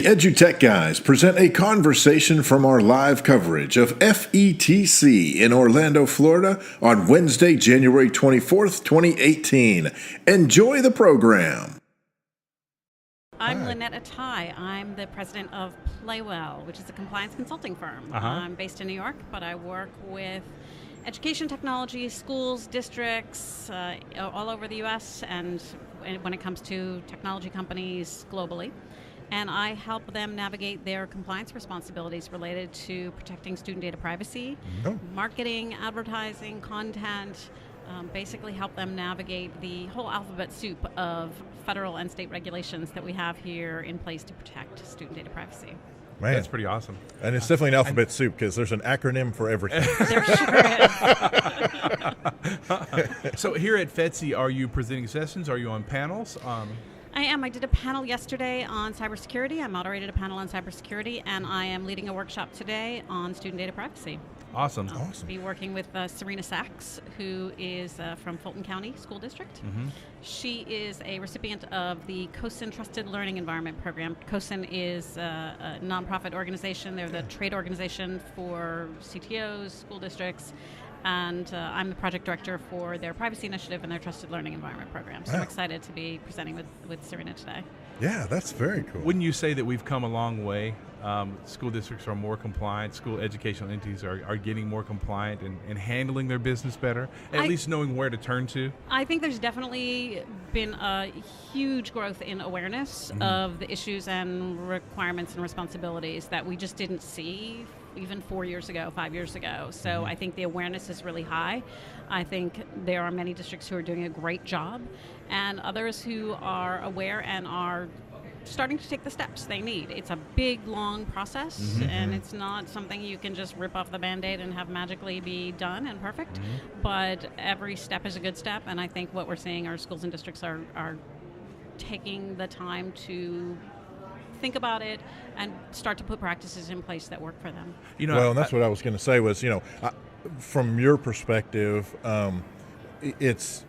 EduTech Guys present a conversation from our live coverage of FETC in Orlando, Florida on Wednesday, January 24th, 2018. Enjoy the program. I'm Linette Attai. I'm the president of Playwell, which is a compliance consulting firm. I'm based in New York, but I work with education technology, schools, districts, all over the U.S. and when it comes to technology companies globally. And I help them navigate their compliance responsibilities related to protecting student data privacy, marketing, advertising, content, basically help them navigate the whole alphabet soup of federal and state regulations that we have here in place to protect student data privacy. Man, that's pretty awesome. And it's definitely an alphabet soup because there's an acronym for everything. There sure is. So here at FETC, are you presenting sessions? Are you on panels? I am. I did a panel yesterday on cybersecurity. I moderated a panel on cybersecurity, and I am leading a workshop today on student data privacy. Awesome. I'll be working with Serena Sachs, who is from Fulton County School District. She is a recipient of the COSIN Trusted Learning Environment Program. COSIN is a nonprofit organization. They're the trade organization for CTOs, school districts, and I'm the project director for their privacy initiative and their Trusted Learning Environment Program. So I'm excited to be presenting with Serena today. Yeah, that's very cool. Wouldn't you say that we've come a long way? School districts are more compliant. School educational entities are getting more compliant and handling their business better, at least knowing where to turn to? I think there's definitely been a huge growth in awareness of the issues and requirements and responsibilities that we just didn't see even 4 years ago, 5 years ago. So I think the awareness is really high. I think there are many districts who are doing a great job and others who are aware and are starting to take the steps they need. It's a big, long process, and it's not something you can just rip off the Band-Aid and have magically be done and perfect, but every step is a good step, and I think what we're seeing our schools and districts are taking the time to think about it and start to put practices in place that work for them. Well, and that's what I was going to say was, from your perspective, it's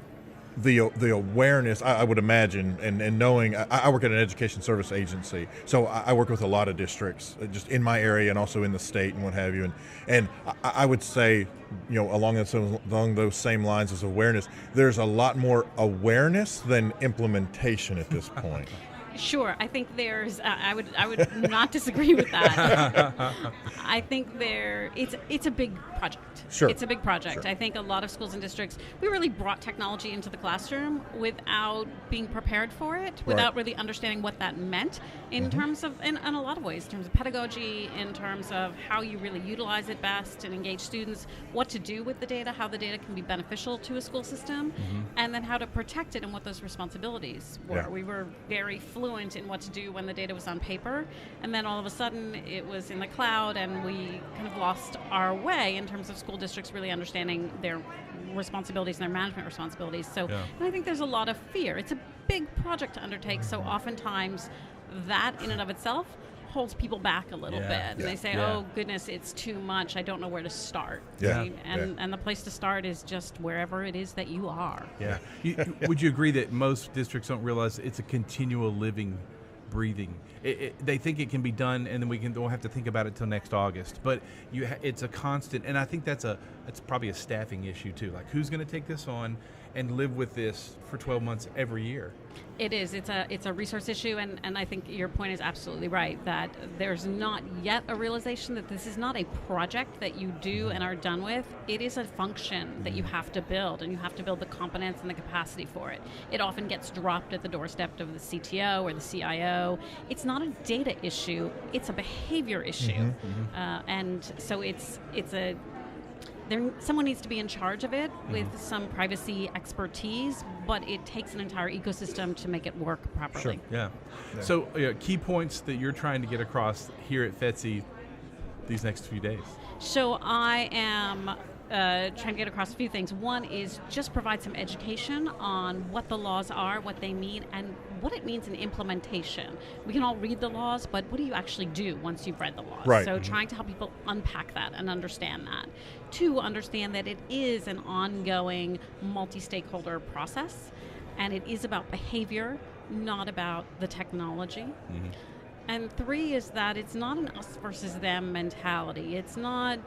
the awareness, I would imagine, and knowing, I work at an education service agency, so I work with a lot of districts just in my area and also in the state and what have you. And I would say, along those same lines as awareness, there's a lot more awareness than implementation at this point. Sure, I think there's. I would not disagree with that. I think it's a big project. Sure, it's a big project. Sure. I think a lot of schools and districts, we really brought technology into the classroom without being prepared for it, without really understanding what that meant in terms of, in a lot of ways, in terms of pedagogy, in terms of how you really utilize it best and engage students, what to do with the data, how the data can be beneficial to a school system, and then how to protect it and what those responsibilities were. Yeah. We were very fluent in what to do when the data was on paper, and then all of a sudden it was in the cloud, and we kind of lost our way in terms of school districts really understanding their responsibilities and their management responsibilities. So and I think there's a lot of fear. It's a big project to undertake, so oftentimes that in and of itself holds people back a little bit, and they say, oh goodness, it's too much, I don't know where to start. Right? And the place to start is just wherever it is that you are. Would you agree that most districts don't realize it's a continual living, breathing? They think it can be done, and then we don't have to think about it till next August. But it's a constant, and I think that's probably a staffing issue too. Like, who's going to take this on and live with this for 12 months every year? It is. It's a resource issue, and I think your point is absolutely right, that there's not yet a realization that this is not a project that you do and are done with. It is a function that you have to build, and you have to build the competence and the capacity for it. It often gets dropped at the doorstep of the CTO or the CIO. It's not a data issue, it's a behavior issue. And so someone needs to be in charge of it with some privacy expertise, but it takes an entire ecosystem to make it work properly. Sure. So key points that you're trying to get across here at FETC these next few days. So I am trying to get across a few things. One is just provide some education on what the laws are, what they mean, and what it means in implementation. We can all read the laws, but what do you actually do once you've read the laws? Right. So trying to help people unpack that and understand that. Two, understand that it is an ongoing multi-stakeholder process, and it is about behavior, not about the technology. And 3 is that it's not an us versus them mentality. It's not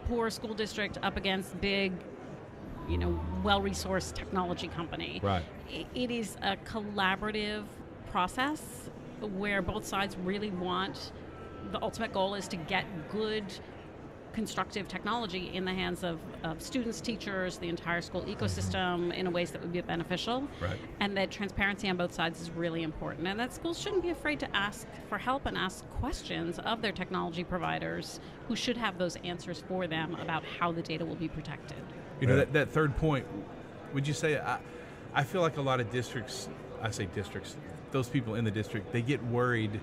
poor school district up against big, well-resourced technology company. Right. It is a collaborative process where both sides really want, the ultimate goal is to get good, constructive technology in the hands of students, teachers, the entire school ecosystem in ways that would be beneficial. Right. And that transparency on both sides is really important. And that schools shouldn't be afraid to ask for help and ask questions of their technology providers who should have those answers for them about how the data will be protected. That third point, would you say, I feel like a lot of districts, I say districts, those people in the district, they get worried,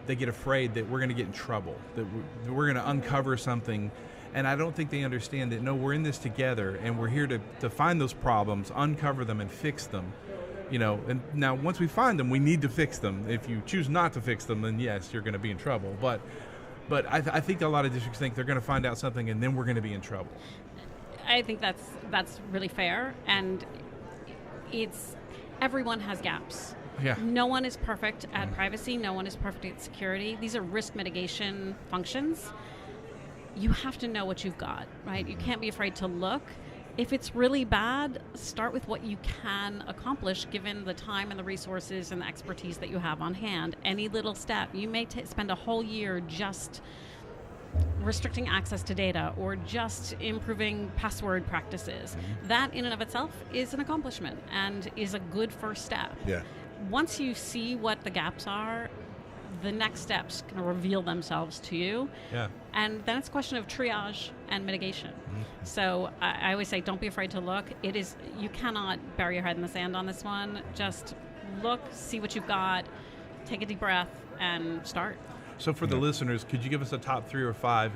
they get afraid that we're going to get in trouble, that we're going to uncover something. And I don't think they understand that, no, we're in this together and we're here to find those problems, uncover them and fix them. And now once we find them, we need to fix them. If you choose not to fix them, then yes, you're going to be in trouble. But I think a lot of districts think they're going to find out something and then we're going to be in trouble. I think that's really fair, and everyone has gaps. Yeah. No one is perfect at privacy. No one is perfect at security. These are risk mitigation functions. You have to know what you've got, right? You can't be afraid to look. If it's really bad, start with what you can accomplish given the time and the resources and the expertise that you have on hand. Any little step. You may spend a whole year just restricting access to data or just improving password practices. That in and of itself is an accomplishment and is a good first step. Yeah. Once you see what the gaps are, the next steps can reveal themselves to you. Yeah. And then it's a question of triage and mitigation. So I always say, don't be afraid to look. You cannot bury your head in the sand on this one. Just look, see what you've got, take a deep breath, and start. So for the listeners, could you give us a top 3 or 5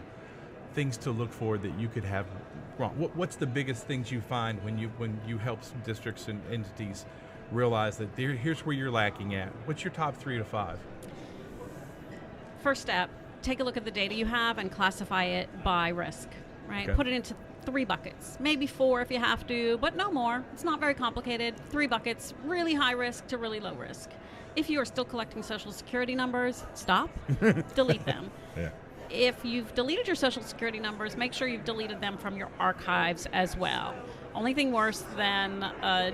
things to look for that you could have wrong? What's the biggest things you find when you help some districts and entities realize that here's where you're lacking at? What's your top 3 to 5? First step, take a look at the data you have and classify it by risk, right? Okay. Put it into 3 buckets, maybe 4 if you have to, but no more. It's not very complicated. 3 buckets, really high risk to really low risk. If you are still collecting social security numbers, stop, delete them. Yeah. If you've deleted your social security numbers, make sure you've deleted them from your archives as well. Only thing worse than a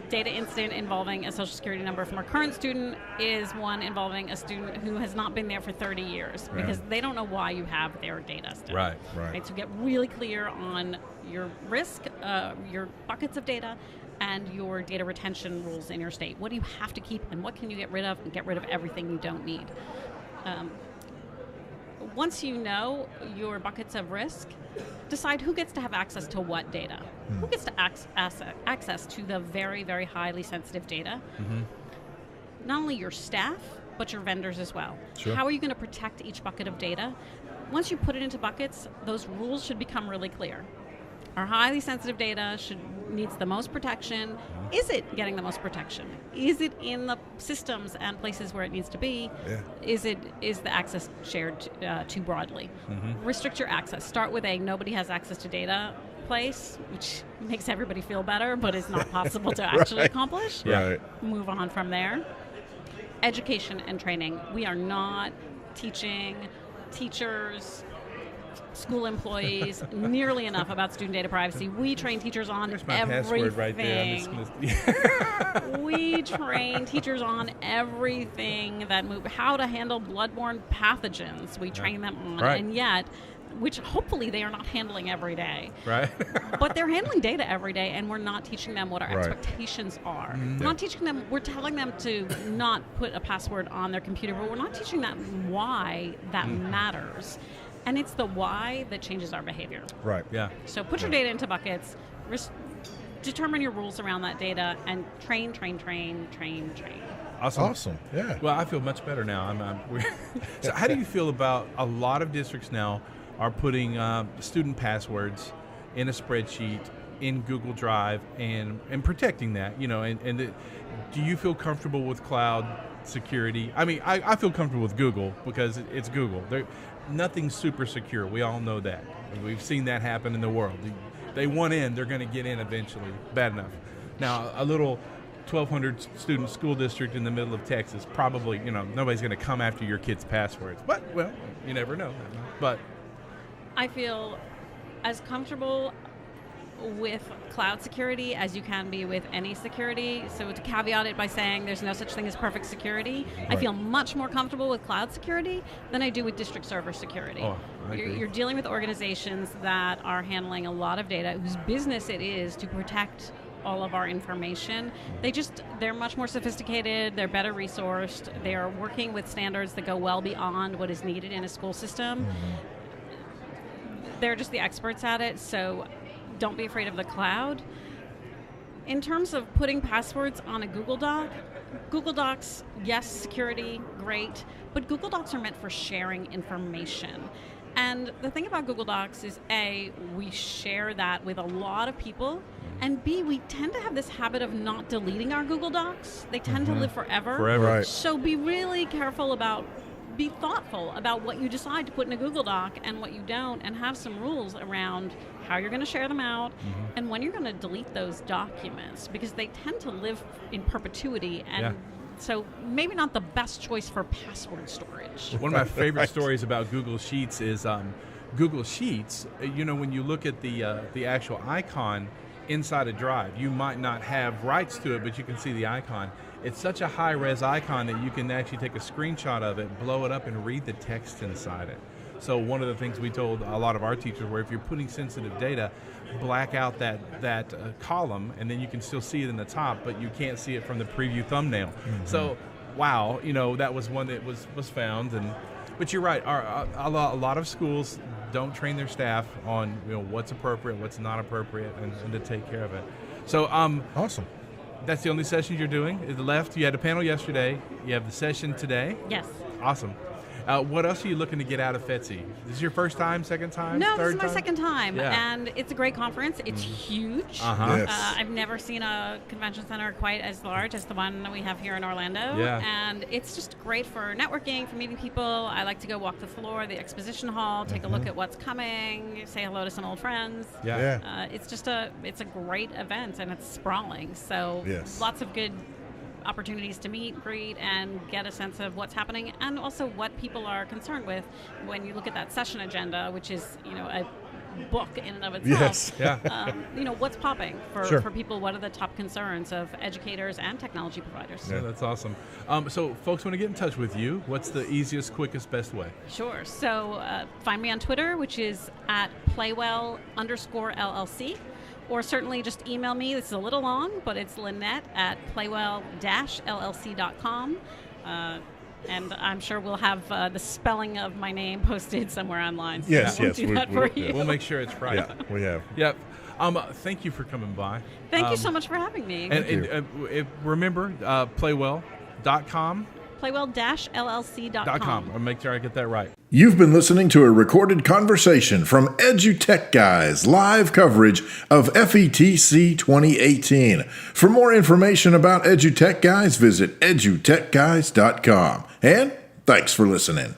data incident involving a social security number from a current student is one involving a student who has not been there for 30 years because they don't know why you have their data still. Right. So get really clear on your risk, your buckets of data, and your data retention rules in your state. What do you have to keep and what can you get rid of, and get rid of everything you don't need. Once you know your buckets of risk, decide who gets to have access to what data. Who gets to access to the very, very highly sensitive data? Not only your staff, but your vendors as well. Sure. How are you going to protect each bucket of data? Once you put it into buckets, those rules should become really clear. Our highly sensitive data needs the most protection. Is it getting the most protection? Is it in the systems and places where it needs to be? Yeah. Is the access shared too broadly? Restrict your access. Start with a nobody has access to data place, which makes everybody feel better, but is not possible to actually accomplish. Right. Move on from there. Education and training. We are not teaching teachers, school employees nearly enough about student data privacy. We train teachers on There's my everything. password right there. We train teachers on everything that how to handle bloodborne pathogens. We train them on, and yet, which hopefully they are not handling every day. Right. But they're handling data every day, and we're not teaching them what our expectations are. We're not teaching them. We're telling them to not put a password on their computer, but we're not teaching them why that matters. And it's the why that changes our behavior. Right. Yeah. So put your data into buckets, determine your rules around that data, and train. Awesome. Yeah. Well, I feel much better now. So how do you feel about a lot of districts now are putting student passwords in a spreadsheet in Google Drive and protecting that, do you feel comfortable with cloud security? I mean, I feel comfortable with Google because it's Google. Nothing's super secure. We all know that. We've seen that happen in the world. They want in, they're going to get in eventually. Bad enough. Now, a little 1,200 student school district in the middle of Texas, probably, nobody's going to come after your kid's passwords. But, well, you never know. But I feel as comfortable with cloud security as you can be with any security. So to caveat it by saying there's no such thing as perfect security, I feel much more comfortable with cloud security than I do with district server security. Oh, I agree. You're dealing with organizations that are handling a lot of data, whose business it is to protect all of our information. They're much more sophisticated, they're better resourced, they are working with standards that go well beyond what is needed in a school system. They're just the experts at it, so don't be afraid of the cloud. In terms of putting passwords on a Google Doc, Google Docs, yes, security, great, but Google Docs are meant for sharing information. And the thing about Google Docs is A, we share that with a lot of people, and B, we tend to have this habit of not deleting our Google Docs. They tend to live forever. Right. So be really careful be thoughtful about what you decide to put in a Google Doc and what you don't, and have some rules around how you're going to share them out and when you're going to delete those documents, because they tend to live in perpetuity, and so maybe not the best choice for password storage. One of my favorite stories about Google Sheets is Google Sheets. When you look at the actual icon inside a drive, you might not have rights to it, but you can see the icon. It's such a high-res icon that you can actually take a screenshot of it, blow it up, and read the text inside it. So one of the things we told a lot of our teachers were, if you're putting sensitive data, black out that column, and then you can still see it in the top, but you can't see it from the preview thumbnail. So, wow, that was one that was found. But you're right. A lot of schools don't train their staff on what's appropriate, what's not appropriate, and to take care of it. So, Awesome. That's the only sessions you're doing? Is left? You had a panel yesterday. You have the session today. Yes. Awesome. What else are you looking to get out of FETC? This is your first time, second time, No, third this is my time? second time, Yeah. and it's a great conference. It's huge. Yes. I've never seen a convention center quite as large as the one that we have here in Orlando. Yeah. And it's just great for networking, for meeting people. I like to go walk the floor, the exposition hall, take a look at what's coming, say hello to some old friends. Yeah. It's a great event, and it's sprawling. So Yes. lots of good opportunities to meet, greet, and get a sense of what's happening, and also what people are concerned with when you look at that session agenda, which is a book in and of itself. Yes. Yeah. What's popping Sure. for people? What are the top concerns of educators and technology providers? Yeah, that's awesome. So folks want to get in touch with you. What's the easiest, quickest, best way? Sure. So find me on Twitter, which is at Playwell_LLC. Or certainly just email me. This is a little long, but it's Linette at playwell-llc.com. And I'm sure we'll have the spelling of my name posted somewhere online. So Yes, we'll yes, do that for you. We'll make sure it's right. Yeah, we have. Yep. Thank you for coming by. Thank you so much for having me. And remember, playwell.com. Playwell-llc.com. I'll make sure I get that right. You've been listening to a recorded conversation from EduTech Guys, live coverage of FETC 2018. For more information about EduTech Guys, visit edutechguys.com. And thanks for listening.